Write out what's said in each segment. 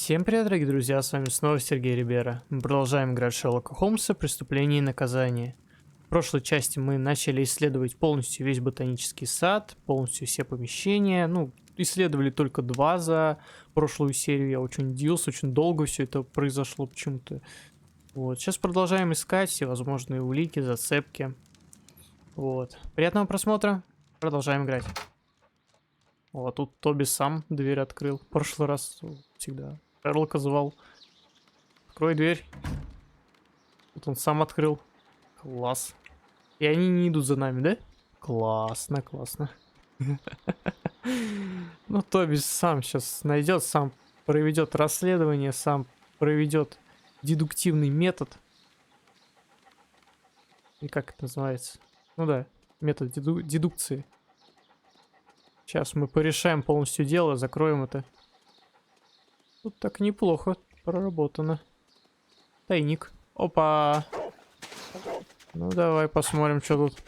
Всем привет, дорогие друзья, с вами снова Сергей Рибера. Мы продолжаем играть в Шерлока Холмса «Преступления и наказания». В прошлой части мы начали исследовать полностью весь ботанический сад, полностью все помещения. Ну, исследовали только 2 за прошлую серию. Я очень удивился, очень долго все это произошло почему-то. Вот, сейчас продолжаем искать все возможные улики, зацепки. Вот, приятного просмотра, продолжаем играть. Вот, тут Тоби сам дверь открыл. В прошлый раз всегда Шерлока звал. Открой дверь. Тут он сам открыл. Класс. И они не идут за нами, да? Классно, классно. Ну, Тоби сам сейчас найдет, сам проведет расследование, сам проведет дедуктивный метод. И как это называется? Ну да, метод дедукции. Сейчас мы порешаем полностью дело, закроем это. Тут так неплохо проработано. Тайник. Опа! Ну давай посмотрим, что тут.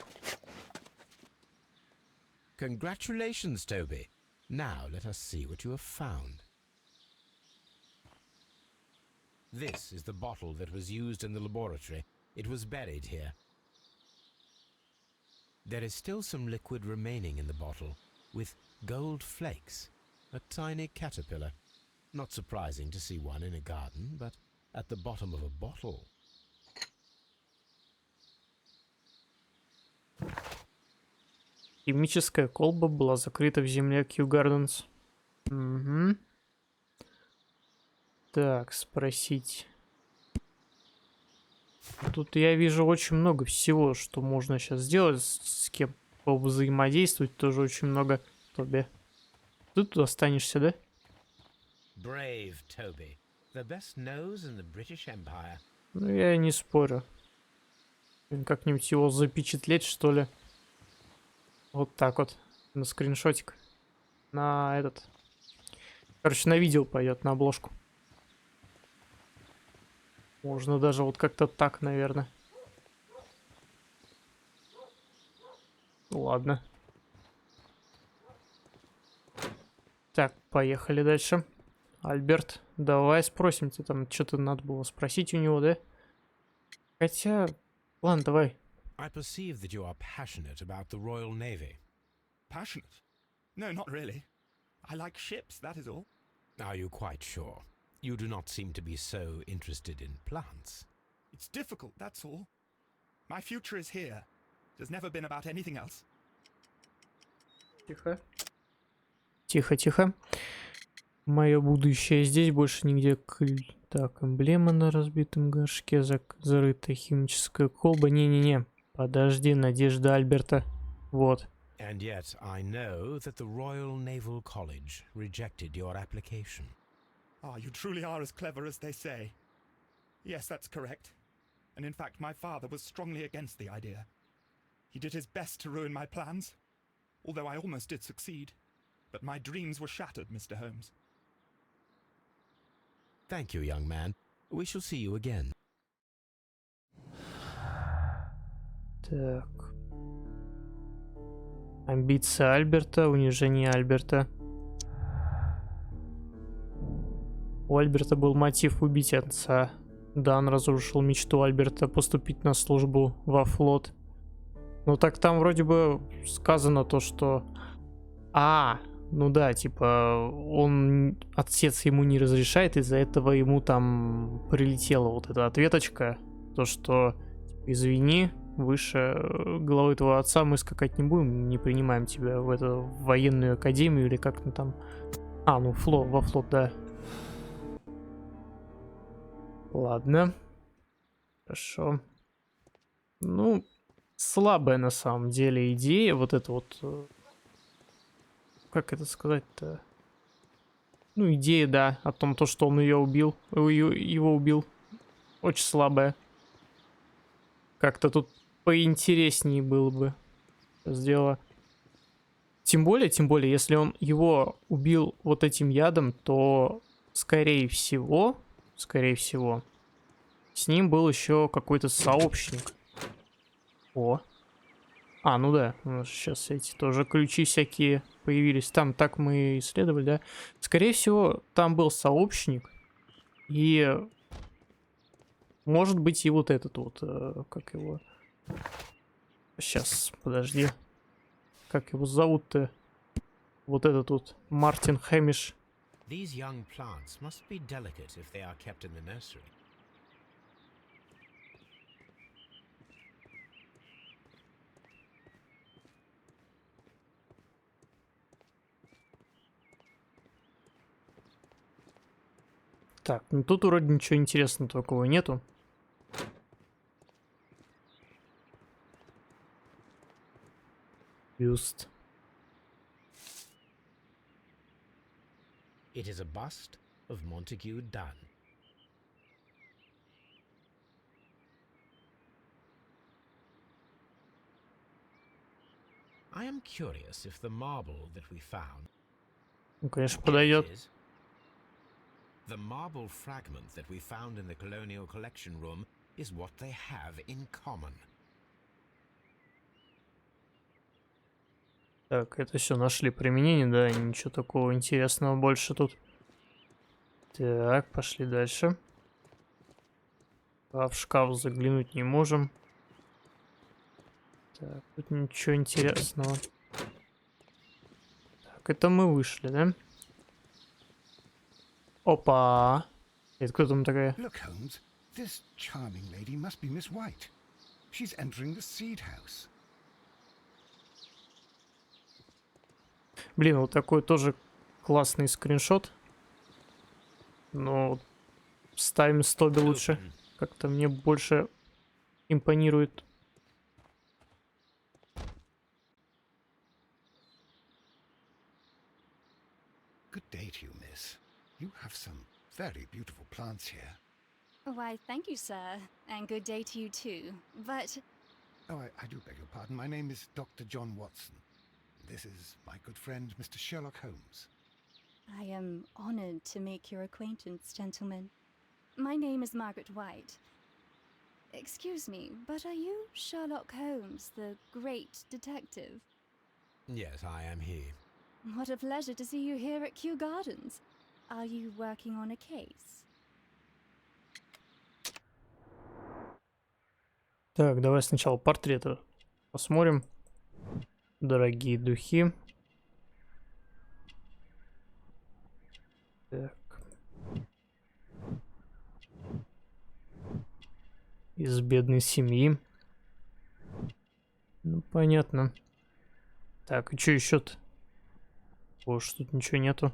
Congratulations, Toby. Now let us see what you have found. This is the bottle that was used in the laboratory. It was buried here. There is still some liquid remaining in the bottle, with gold flakes, a tiny caterpillar. Not surprising to see one in a garden, but at the bottom of a bottle. Химическая колба была закрыта в земле Кью Гарденс. Угу. Так, спросить. Тут я вижу очень много всего, что можно сейчас сделать, с кем взаимодействовать, тоже очень много. Тоби, ты тут останешься, да? Brave Toby, the best nose in the British Empire. Ну, я не спорю. Как-нибудь его запечатлеть, что ли. Вот так вот. На скриншотик. На этот. Короче, на видео пойдет, на обложку. Можно даже вот как-то так, наверное. Ладно. Так, поехали дальше. Альберт, давай спросим, тебе там что-то надо было спросить у него, да? Хотя, ладно, давай. I perceive that you are passionate about the Royal Navy. Passionate? No, not really. I like ships, that is all. Are you quite sure? You do not seem to be so interested in plants. It's difficult, that's all. My future is here. It has never been about anything else. Тихо. Тихо, тихо. Мое будущее здесь, больше нигде. Так, эмблема на разбитом горшке, зарытая химическая колба. Не-не-не. Подожди, надежда Альберта. Вот. And yet I know that the Royal Naval College rejected your application. Ah, you truly are as clever as they say. Yes, that's correct. And in fact, my father was strongly against the idea. He did his best to ruin my plans, although I almost did succeed. But my dreams were shattered, Mr. Holmes. Thank you, young man. We shall see you again. Так. Амбиция Альберта, унижение Альберта. У Альберта был мотив убить отца. Дан разрушил мечту Альберта поступить на службу во флот. Ну так там вроде бы сказано то, что... ну да, типа, отец ему не разрешает, из-за этого ему там прилетела вот эта ответочка, то, что, типа, извини, выше головы твоего отца мы скакать не будем, не принимаем тебя в эту военную академию или как-то там. Ну, во флот, да. Ладно. Хорошо. Ну, слабая на самом деле идея, вот это вот... Как это сказать-то? Ну, идея, да, о том, то, что он его убил. Очень слабая. Как-то тут поинтереснее было бы сделано. Тем более, если он его убил вот этим ядом, то, скорее всего, с ним был еще какой-то сообщник. О. Ну да, у нас сейчас эти тоже ключи всякие появились. Там так мы исследовали, да. Скорее всего, там был сообщник, И может быть и вот этот вот, как его... Сейчас, подожди. Как его зовут-то? Вот этот вот Мартин Хэмиш. These young plants must be delicate if they are kept in the nursery. Так, ну тут вроде ничего интересного такого нету. Бюст. It is a bust of Montague Dunn. I am curious if the marble that we found... Ну, конечно, Here it подойдет. is. The marble fragment that we found in the Colonial Collection Room is what they have in common. Так, это все нашли применение, да, ничего такого интересного больше тут. Так, пошли дальше. А в шкаф заглянуть не можем. Так, тут ничего интересного. Так, это мы вышли, да? Опа! Это кто там такая? Look, Holmes, this charming lady must be Miss White. She's entering the seed house. Блин, вот такой тоже классный скриншот. Но ставим Стоби лучше. Open. Как-то мне больше импонирует. Good day to you, miss. You have some very beautiful plants here. Why, thank you, sir, and good day to you too. But Oh, I do beg your pardon. My name is Dr. John Watson. This is my good friend, Mr. Sherlock Holmes. I am honored to make your acquaintance, gentlemen. My name is Margaret White. Excuse me, but are you Sherlock Holmes, the great detective? Yes, I am he. What a pleasure to see you here at Kew Gardens. Are you working on a case? Так, давай сначала портреты посмотрим. Дорогие духи. Так. Из бедной семьи. Ну, понятно. Так, и что еще-то? Больше тут ничего нету.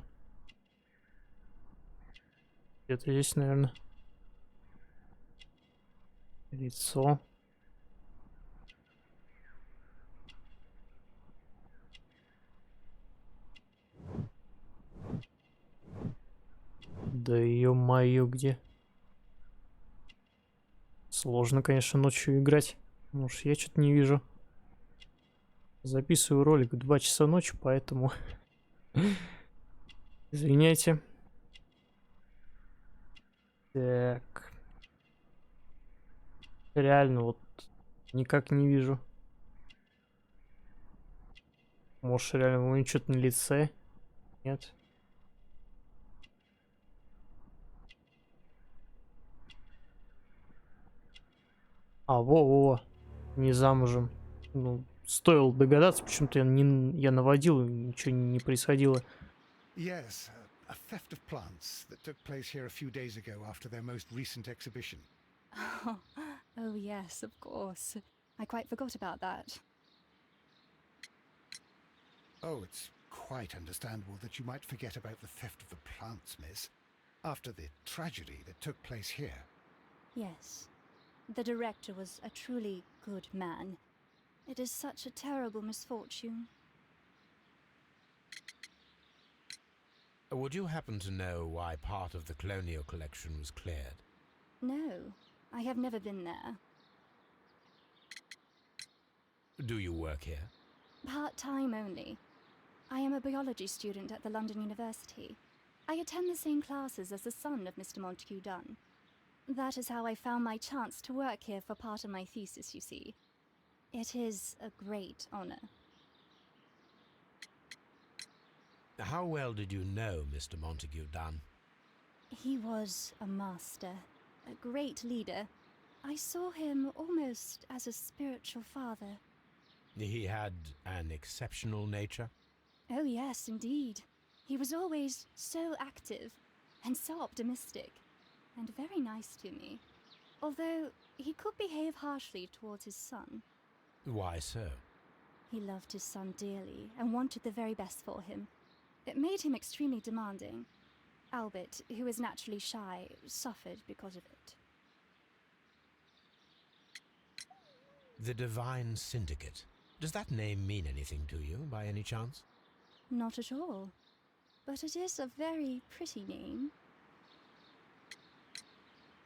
Где-то здесь, наверное. Лицо. Да ё-моё, где? Сложно, конечно, ночью играть. Может, я что-то не вижу. Записываю ролик в 2 часа ночи, поэтому... Извиняйте. Так. Реально, вот никак не вижу. Может, реально у него что-то на лице? Нет. А, во-во-во. Не замужем. Ну, стоило догадаться, почему-то я наводил, и ничего не происходило. Yes, a theft of plants that took place here a few days ago after their most recent exhibition. Oh, yes, of course. I quite forgot about that. Oh, it's quite understandable that you might forget about the theft of the plants, miss, after the tragedy that took place here. Yes. The director was a truly good man. It is such a terrible misfortune. Would you happen to know why part of the colonial collection was cleared? No, I have never been there. Do you work here? Part-time only. I am a biology student at the London University. I attend the same classes as the son of Mr. Montague Dunn. That is how I found my chance to work here for part of my thesis, you see. It is a great honor. How well did you know Mr. Montague Dunn? He was a master, a great leader. I saw him almost as a spiritual father. He had an exceptional nature? Oh, yes, indeed. He was always so active and so optimistic, and very nice to me. Although he could behave harshly towards his son. Why so? He loved his son dearly and wanted the very best for him. It made him extremely demanding. Albert, who is naturally shy, suffered because of it. The Divine Syndicate. Does that name mean anything to you, by any chance? Not at all. But it is a very pretty name.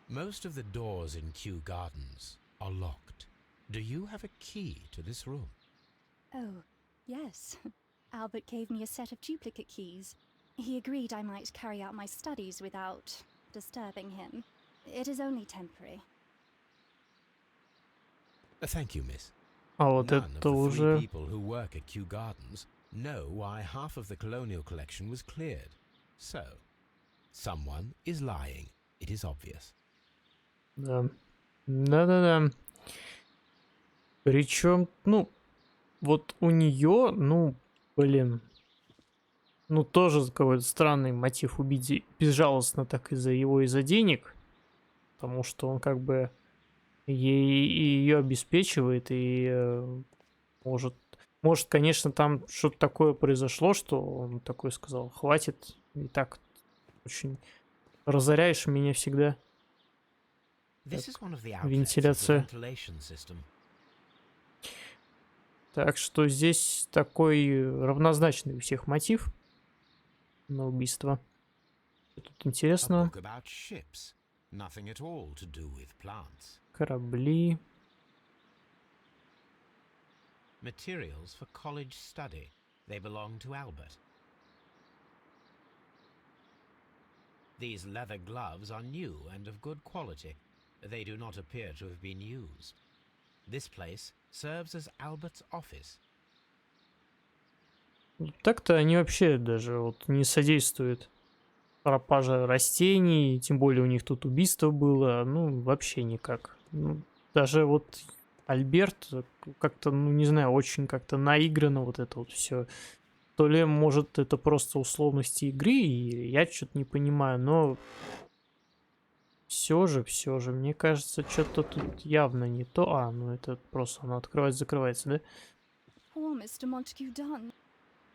Most of the doors in Kew Gardens are locked. Do you have a key to this room? Oh, yes. Albert gave me a set of duplicate keys. He agreed I might carry out my studies without disturbing him. It is only temporary. Thank you, miss. А вот None of это the three уже... people who work at Kew Gardens know why half of the colonial collection was cleared. So, someone is lying. It is obvious. Да. Да-да-да. Причем, ну, вот у нее, ну, блин, ну, тоже какой-то странный мотив убить безжалостно так из-за денег. Потому что он как бы ее обеспечивает и может, конечно, там что-то такое произошло, что он такой сказал, хватит, и так очень разоряешь меня всегда. Вентиляция. Так что здесь такой равнозначный у всех мотив на убийство. Что тут интересного? Корабли. Materials for college study. They belong to Albert. These leather gloves are new and of good quality. They do not appear to have been used. This place serves as Albert's office. Так-то они вообще даже вот не содействуют пропаже растений, тем более у них тут убийство было, ну, вообще никак. Ну, даже вот Альберт как-то, ну, не знаю, очень как-то наиграно вот это вот все. То ли, может, это просто условности игры, и я что-то не понимаю, но все же, мне кажется, что-то тут явно не то. А, ну это просто оно открывается, закрывается, да? Poor Mr. Montague Dunn.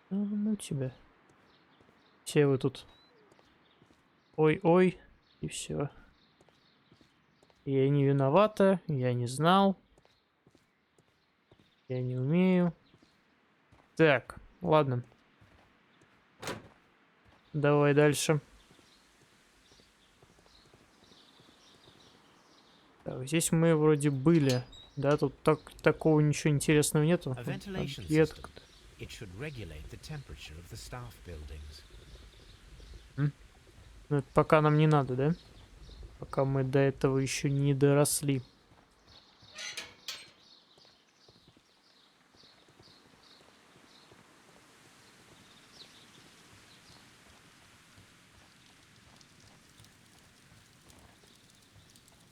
Ну тебя. Все вы тут. Ой-ой, и все. Я не виновата, я не знал. Я не умею. Так, ладно. Давай дальше. Так, здесь мы вроде были. Да, тут такого ничего интересного нету. Ну, это пока нам не надо, да? Пока мы до этого еще не доросли.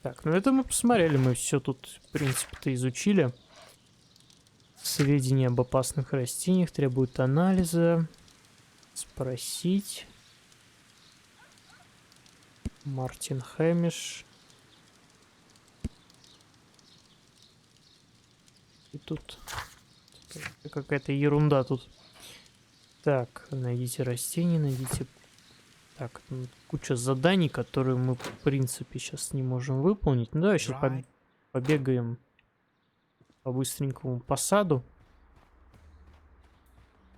Так, ну это мы посмотрели, мы все тут, в принципе-то, изучили. Сведения об опасных растениях требуют анализа. Спросить. Мартин Хэмиш. И тут какая-то ерунда тут. Так, найдите растения, найдите... Так, куча заданий, которые мы, в принципе, сейчас не можем выполнить. Ну, давай сейчас побегаем по-быстренькому по саду.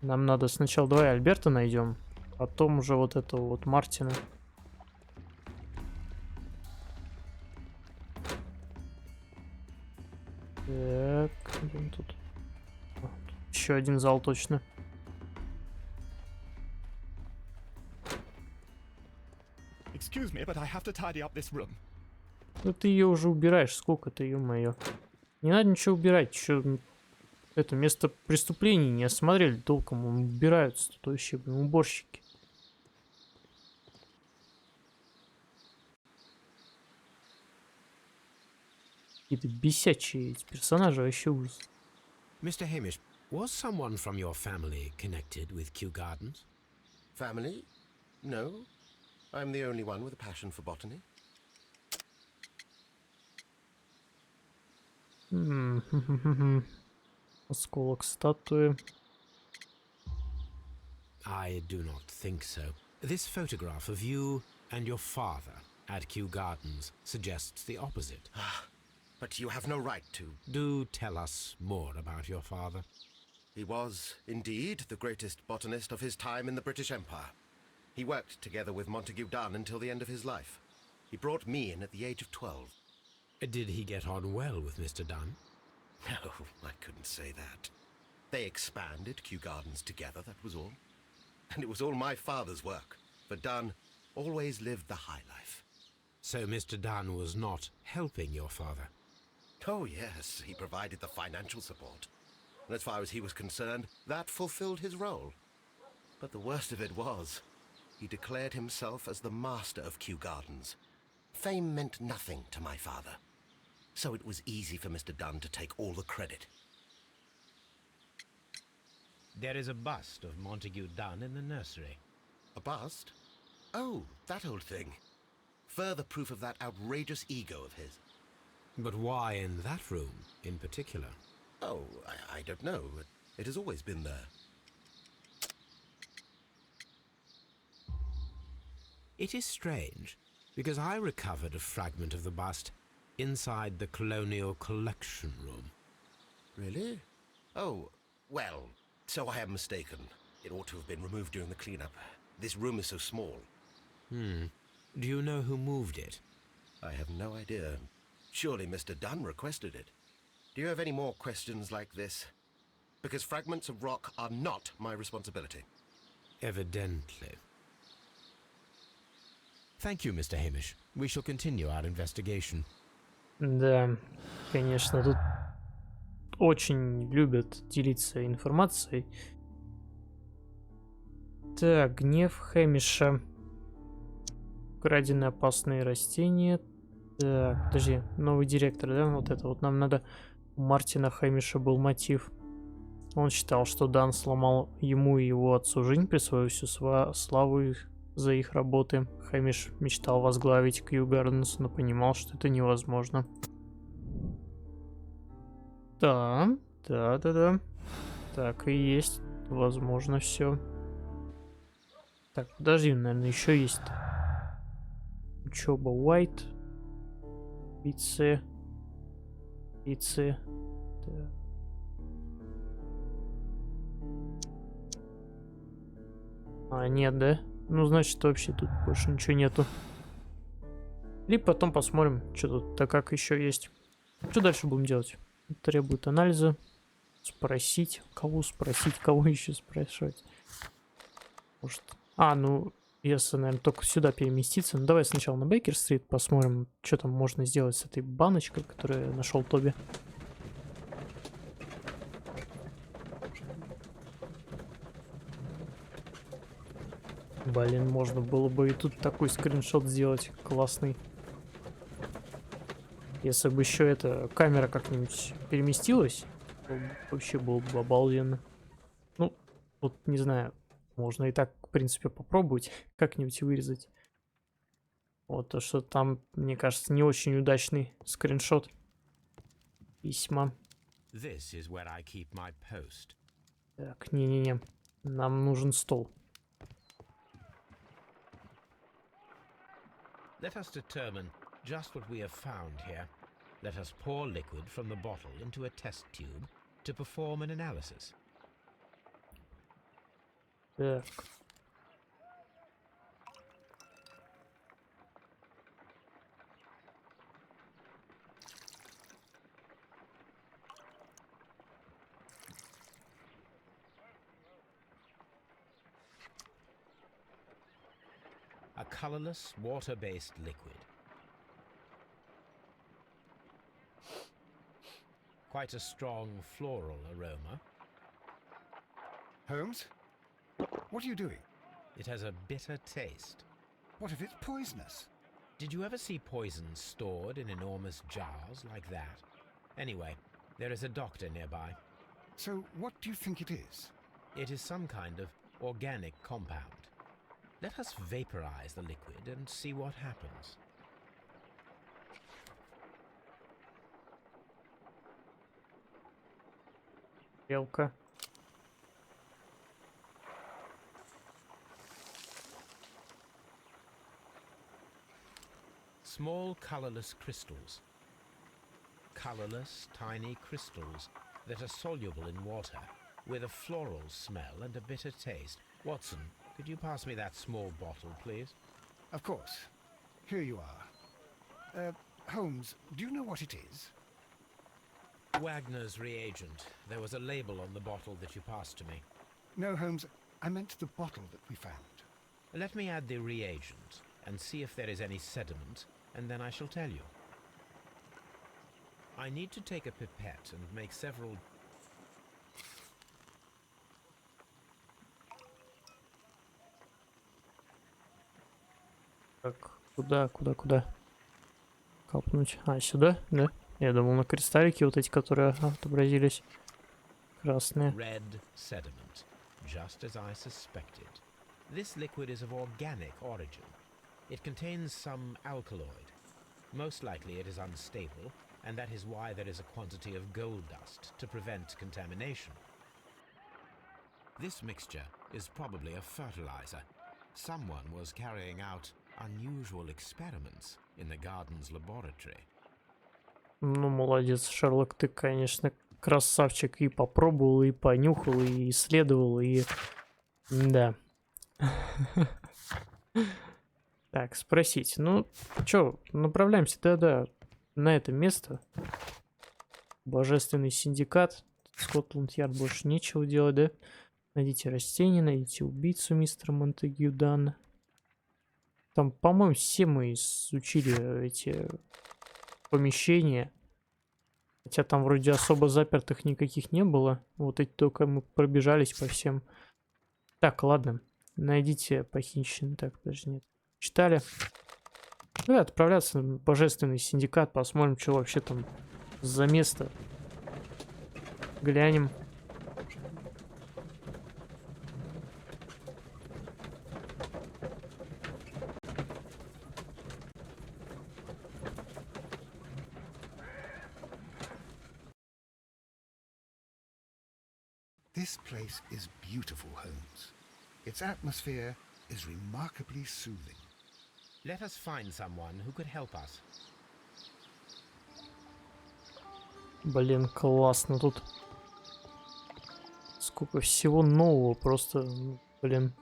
Нам надо сначала, давай Альберта найдем, потом уже вот этого вот Мартина. Так, где он тут? Тут еще один зал точно. Excuse me, but I have to tidy up this room. Ну ты ее уже убираешь, сколько-то, ё-моё. Не надо ничего убирать, еще это место преступлений не осмотрели толком, убираются тут вообще, блин, уборщики. Какие-то бесячие эти персонажи, вообще ужас. Mr. Hamish, was someone from your family connected with Kew Gardens? Family? No. I'm the only one with a passion for botany. Осколок статуи. I do not think so. This photograph of you and your father at Kew Gardens suggests the opposite. But you have no right to. Do tell us more about your father. He was, indeed, the greatest botanist of his time in the British Empire. He worked together with Montague Dunn until the end of his life. He brought me in at the age of 12. Did he get on well with Mr. Dunn? No, I couldn't say that. They expanded Kew Gardens together, that was all. And it was all my father's work, for Dunn always lived the high life. So Mr. Dunn was not helping your father? Oh, yes, he provided the financial support. And as far as he was concerned, that fulfilled his role. But the worst of it was, he declared himself as the master of Kew Gardens. Fame meant nothing to my father. So it was easy for Mr. Dunn to take all the credit. There is a bust of Montague Dunn in the nursery. A bust? Oh, that old thing. Further proof of that outrageous ego of his. But why in that room in particular? Oh, I don't know. It has always been there. It is strange, because I recovered a fragment of the bust inside the Colonial Collection Room. Really? Oh, well, so I am mistaken. It ought to have been removed during the cleanup. This room is so small. Do you know who moved it? I have no idea. Surely Mr. Dunn requested it. Do you have any more questions like this? Because fragments of rock are not my responsibility. Evidently. Thank you, Mr. Hamish. We shall continue our investigation. Да, конечно, тут очень любят делиться информацией. Так, гнев Хэмиша. Краденые опасные растения. Так, подожди, новый директор, да? Вот это вот нам надо... У Мартина Хэмиша был мотив. Он считал, что Дан сломал ему и его отцу жизнь, присвоив всю славу за их работы. Хэмиш мечтал возглавить Кью Гарденс, но понимал, что это невозможно. Да. Так и есть. Возможно, все. Так, подожди, наверное, еще есть. Учеба Уайт. Пиццы. Так. А, нет, да? Ну, значит, вообще тут больше ничего нету. Либо потом посмотрим, что тут-то как еще есть. Что дальше будем делать? Требует анализа. Спросить. Кого спросить? Кого еще спрашивать? Может... А, ну, если, наверное, только сюда переместиться. Ну, давай сначала на Бейкер-стрит посмотрим, что там можно сделать с этой баночкой, которую я нашел Тоби. Блин, можно было бы и тут такой скриншот сделать классный. Если бы еще эта камера как-нибудь переместилась, то вообще было бы обалденно. Ну, вот не знаю, можно и так, в принципе, попробовать как-нибудь вырезать. Вот, то что там, мне кажется, не очень удачный скриншот письма. Так, не-не-не, нам нужен стол. Let us determine just what we have found here. Let us pour liquid from the bottle into a test tube to perform an analysis. Так. A colorless, water-based liquid. Quite a strong floral aroma. Holmes? What are you doing? It has a bitter taste. What if it's poisonous? Did you ever see poison stored in enormous jars like that? Anyway, there is a doctor nearby. So, what do you think it is? It is some kind of organic compound. Let us vaporize the liquid and see what happens. Белка. Small colorless crystals. Colorless, tiny crystals that are soluble in water, with a floral smell and a bitter taste. Watson, could you pass me that small bottle, please? Of course. Here you are. Holmes, do you know what it is? Wagner's reagent. There was a label on the bottle that you passed to me. No, Holmes, I meant the bottle that we found. Let me add the reagent and see if there is any sediment, and then I shall tell you. I need to take a pipette and make several... Так, куда? Капнуть. А, сюда? Да? Я думал на кристаллики вот эти, которые отобразились. Красные. Red sediment, just as I suspected. This liquid is of organic origin. It contains some alkaloid. Most likely it is unstable, and that is why there is a quantity of gold dust to prevent contamination. This mixture is probably a fertilizer. Someone was carrying out unusual experiments in the garden's laboratory. Ну, молодец, Шерлок, ты, конечно, красавчик. И попробовал, и понюхал, и исследовал, и... Да. Так, спросить. Ну, чё, направляемся, да, на это место. Божественный синдикат. Скотланд-Ярд, больше нечего делать, да? Найдите растения, найдите убийцу мистера Монтегю Дана. Там, по-моему, все мы изучили эти помещения. Хотя там вроде особо запертых никаких не было. Вот эти только мы пробежались по всем. Так, ладно. Найдите похищенный. Так, подожди, нет. Читали. Давай отправляться в Божественный синдикат. Посмотрим, что вообще там за место. Глянем. This place is beautiful, Holmes. Its atmosphere is remarkably soothing. Let us find someone who could help us. Блин, классно тут. Сколько всего нового, просто, блин.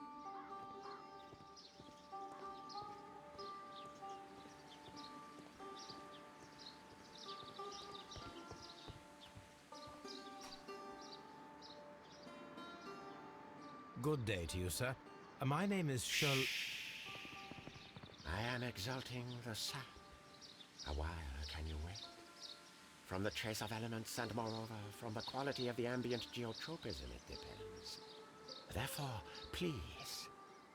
Good day to you, sir. My name is Sherlock... I am exalting the sap. A while can you wait? From the trace of elements and moreover from the quality of the ambient geotropism it depends. Therefore, please,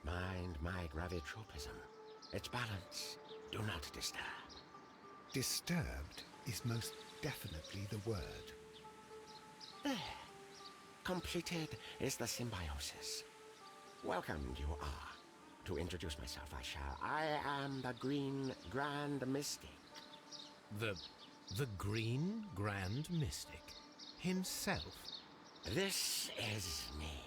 mind my gravitropism. Its balance, do not disturb. Disturbed is most definitely the word. There. Completed is the symbiosis. Welcomed you are. To introduce myself, I am the Green Grand Mystic. The Green Grand Mystic himself. This is me.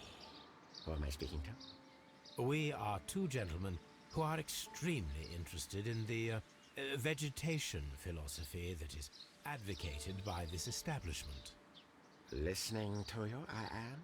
Who am I speaking to? We are two gentlemen who are extremely interested in the vegetation philosophy that is advocated by this establishment. Listening to you, I am.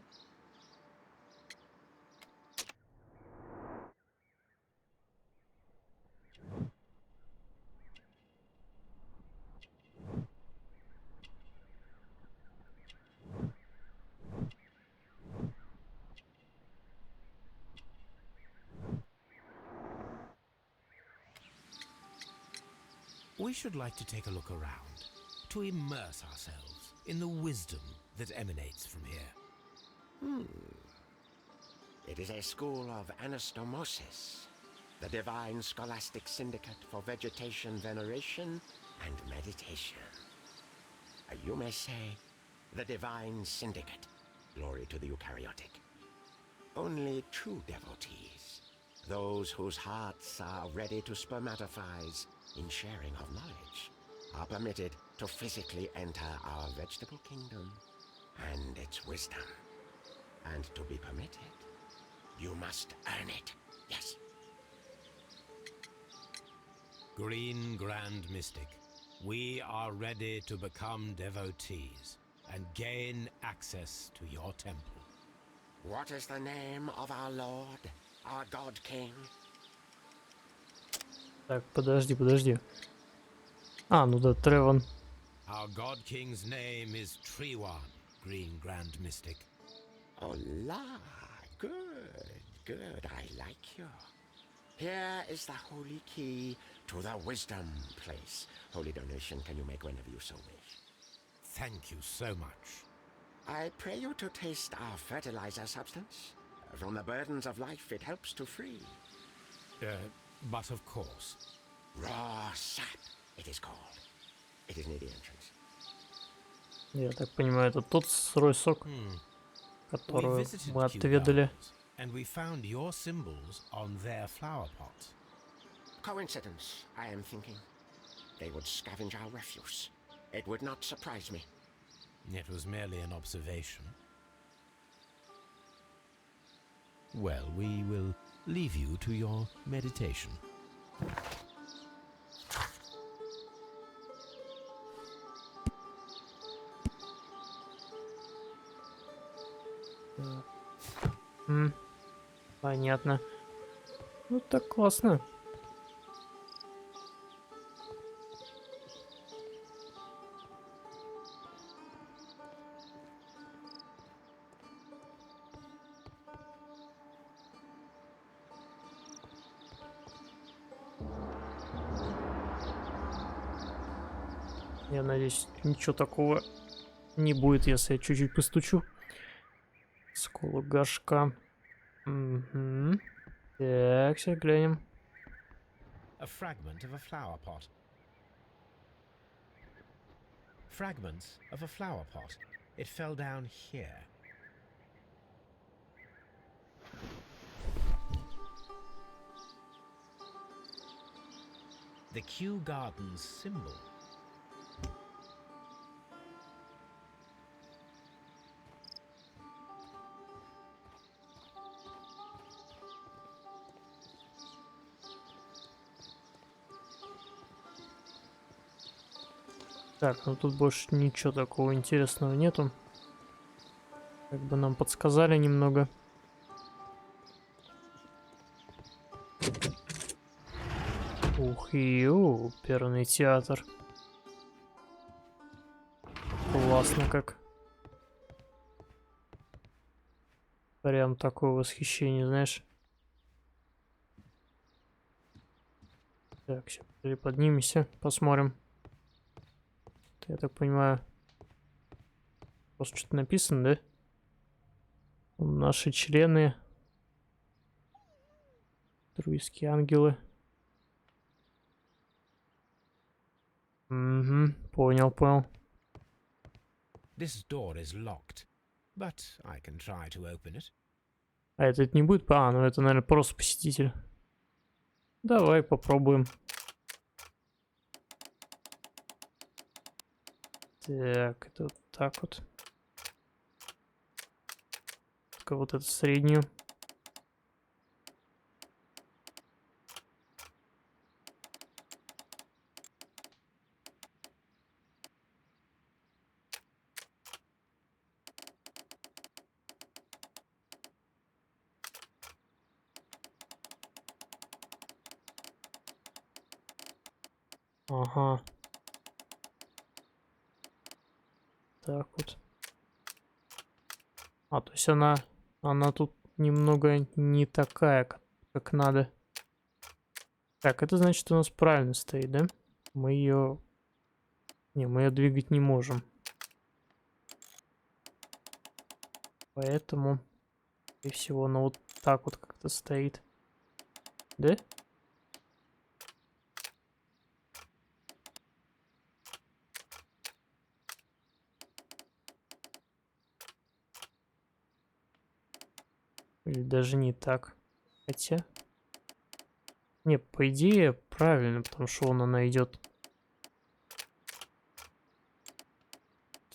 We should like to take a look around, to immerse ourselves in the wisdom that emanates from here. It is a school of anastomosis. the divine scholastic syndicate for vegetation veneration and meditation. You may say, the divine syndicate, glory to the eukaryotic. Only true devotees, those whose hearts are ready to spermatophize in sharing of knowledge, are permitted to physically enter our vegetable kingdom and its wisdom. And to be permitted, you must earn it. Yes. Green Grand Mystic, we are ready to become devotees and gain access to your temple. What is the name of our Lord, our God King? Так, подожди. А, ну да, Тревон. Our God King's name is Trewan, Green Grand Mystic. Oh la, good, I like you. Here is the holy key to the wisdom place. Holy donation can you make whenever you so wish. Thank you so much. I pray you to taste our fertilizer substance. From the burdens of life it helps to free. But of course. Raw sap, it is called. It is near the entrance. Я так понимаю, это тот сырой сок, We который visited мы Kew отведали. Gardens, and we found your symbols on their flower pots. Coincidence, I am thinking. They would scavenge our refuse. It would not surprise me. It was merely an observation. Well, we will leave you to your meditation. Понятно. Ну так классно. Я надеюсь, ничего такого не будет, если я чуть-чуть постучу. Сколок горшка. Угу. Так, сейчас глянем. A fragment of a flower pot. Fragments of a flower pot. It fell down here. The Kew Gardens symbol. Так, ну тут больше ничего такого интересного нету. Как бы нам подсказали немного. Ух, оперный театр. Классно как. Прям такое восхищение, знаешь. Так, сейчас поднимемся, посмотрим. Я так понимаю, просто что-то написано, да? Наши члены. Друидские ангелы. Угу, понял. This door is locked, but I can try to open it. А это не будет? А, ну это, наверное, просто посетитель. Давай попробуем. Так, это вот так вот. Только вот эту среднюю. Ага. Так вот. А, то есть она тут немного не такая, как надо. Так, это значит, у нас правильно стоит, да? Мы ее... Не, мы ее двигать не можем. Поэтому, скорее всего, она вот так вот как-то стоит. Да? Или даже не так. Хотя... Не, по идее, правильно, потому что вон она идет.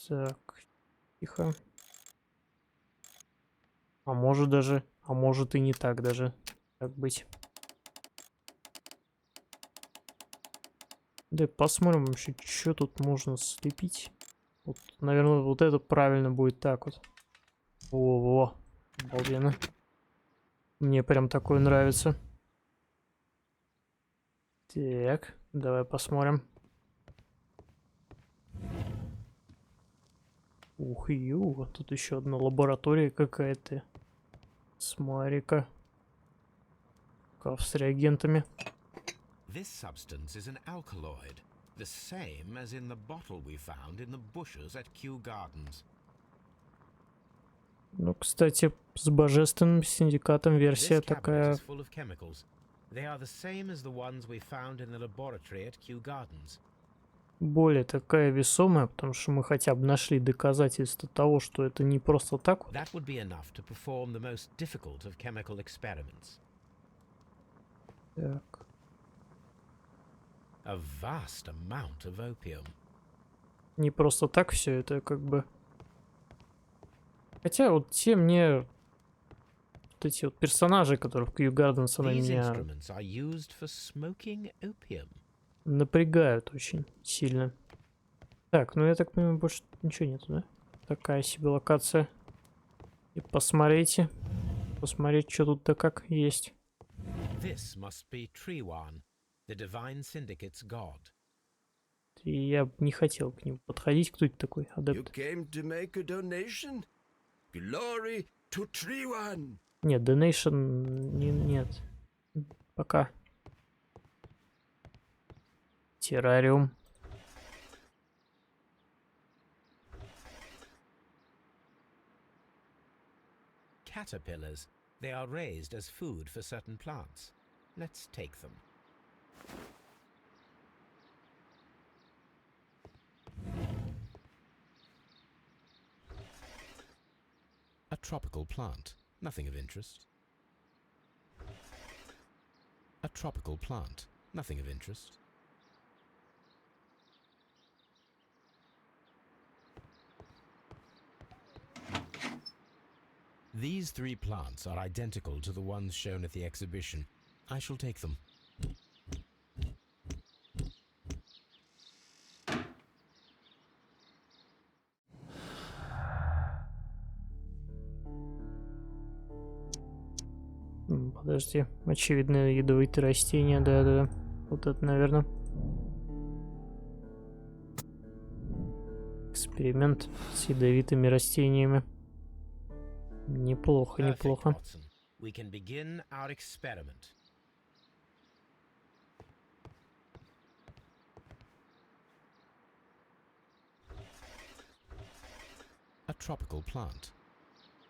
Так, тихо. А может даже... А может и не так даже. Как быть. Да посмотрим вообще, что тут можно слепить. Вот, наверное, вот это правильно будет так вот. Во-во. Обалденно. Мне прям такое нравится. Так, давай посмотрим. Ух, ю, тут еще одна лаборатория какая-то. Смотри-ка. Каф с реагентами. This substance is an alkaloid, the same as in the bottle we found in the bushes at Kew Gardens. Ну, кстати, с Божественным синдикатом версия This cabinet такая... is full of chemicals. They are the same as the ones we found in the laboratory at Kew Gardens. более такая весомая, потому что мы хотя бы нашли доказательства того, что это не просто так вот. That would be enough to perform the most difficult of chemical experiments. Так. A vast amount of opium. Не просто так все это как бы... Хотя вот те мне... Вот эти вот персонажи, которые в Kew Gardens, они These меня instruments are used for smoking opium. напрягают очень сильно. Так, ну я так понимаю, больше ничего нету, да? Такая себе локация. И посмотрите. Посмотреть, что тут да как есть. This must be Triwan, the divine syndicate's god. И я не хотел к нему подходить. Кто это такой? You Адепт? came to make a donation? Glory to Triwan! Нет, Donation... нет. Пока. Террариум. Caterpillars. They are raised as food for certain plants. Let's take them. A tropical plant. Nothing of interest. A tropical plant. Nothing of interest. These three plants are identical to the ones shown at the exhibition. I shall take them. Подожди. Очевидно, ядовитые растения. Да-да-да. Вот это, наверное. Эксперимент с ядовитыми растениями. Неплохо, Perfect, неплохо. Watson. We can begin our experiment. A tropical plant.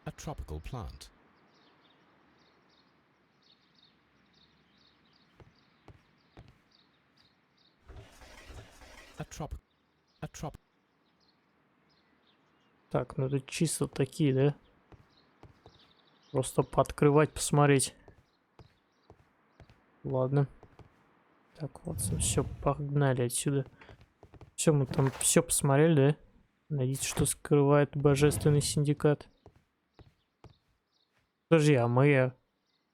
A tropical plant. A trop. Так, ну это чисто такие, да? Просто пооткрывать, посмотреть. Ладно. Так, вот, все, погнали отсюда. Все, мы там все посмотрели, да? Найдите, что скрывает Божественный синдикат. Подожди, а мы...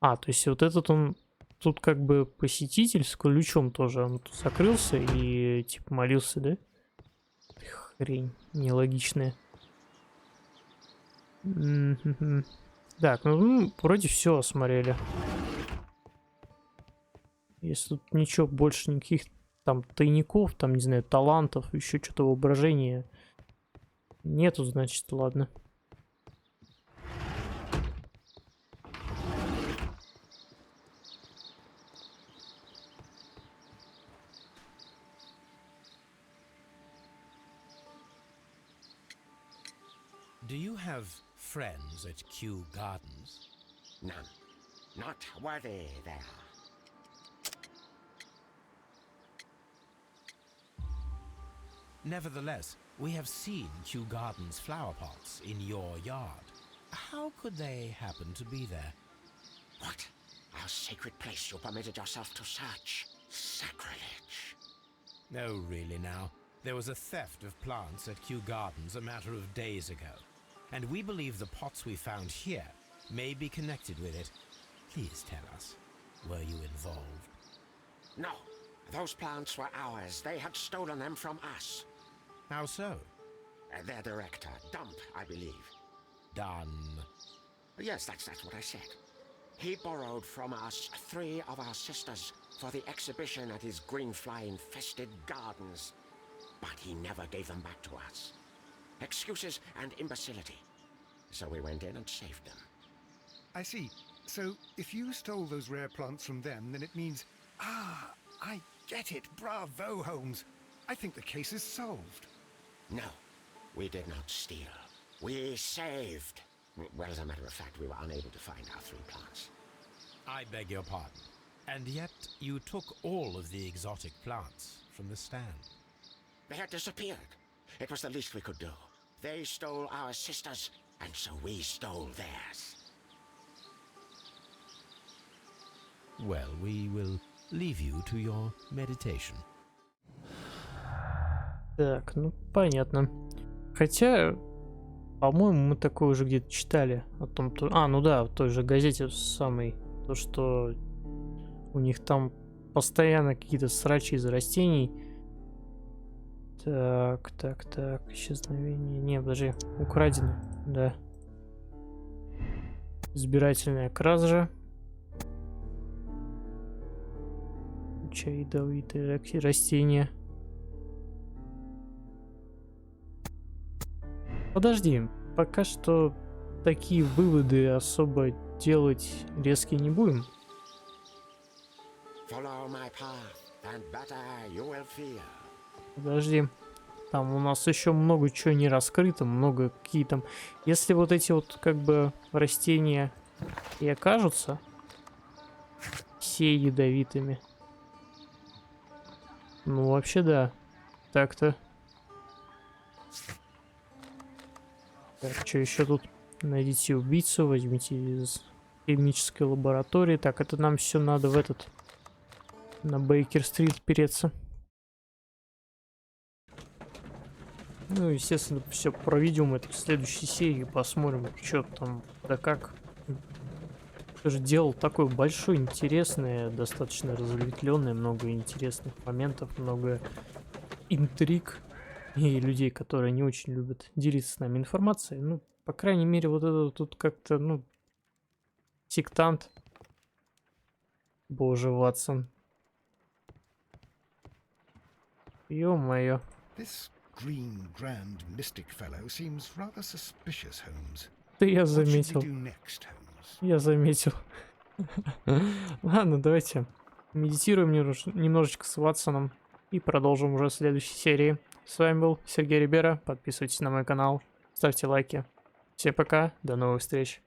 А, то есть вот этот он... Тут как бы посетитель с ключом тоже. Он тут закрылся и типа молился, да? Хрень нелогичная. Так, ну вроде все осмотрели. Если тут ничего больше, никаких там тайников, там, не знаю, талантов, еще что-то воображения нету, значит, ладно. Do you have friends at Kew Gardens? None. Not worthy they are. Nevertheless, we have seen Kew Gardens flower pots in your yard. How could they happen to be there? What? Our sacred place you permitted yourself to search? Sacrilege. No, really now. There was a theft of plants at Kew Gardens a matter of days ago, and we believe the pots we found here may be connected with it. Please tell us, were you involved? No. Those plants were ours. They had stolen them from us. How so? Their director, Dump, I believe. Done. Yes, that's what I said. He borrowed from us 3 of our sisters for the exhibition at his green fly-infested gardens. But he never gave them back to us. Excuses and imbecility. So we went in and saved them. I see. So, if you stole those rare plants from them, then it means... Ah, I get it. Bravo, Holmes. I think the case is solved. No, we did not steal. We saved. Well, as a matter of fact, we were unable to find our 3 plants. I beg your pardon. And yet you took all of the exotic plants from the stand. They had disappeared. It was the least we could do. They stole our sisters, and so we stole theirs. Well, we will leave you to your meditation. Так, ну понятно. Хотя, по-моему, мы такое уже где-то читали о том, то... А, ну да, в той же газете самой. То, что у них там постоянно какие-то срачи из растений. Так, исчезновение. Не, подожди, украдено, да. Избирательная кража. Ядовитые растения. Подожди, пока что такие выводы особо делать резкие не будем. Follow my path, and better you will feel. Подожди. Там у нас еще много чего не раскрыто, много какие там... Если вот эти вот как бы растения и окажутся все ядовитыми, ну вообще да. Так-то. Так, что еще тут? Найдите убийцу, возьмите из химической лаборатории. Так, это нам все надо в этот... На Бейкер-стрит переться. Ну, естественно, все проведем это в следующей серии, посмотрим, что там, да как. Тоже делал такое большое, интересное, достаточно разветвленное, много интересных моментов, много интриг и людей, которые не очень любят делиться с нами информацией. Ну, по крайней мере, вот это тут как-то, ну, сектант. Боже, Ватсон. Ё-моё. This green grand mystic fellow seems rather suspicious, Holmes. Да я What should we заметил. do next, Holmes? Я заметил. Ладно, давайте медитируем немножечко с Ватсоном и продолжим уже в следующей серии. С вами был Сергей Рибера. Подписывайтесь на мой канал, ставьте лайки. Всем пока, до новых встреч.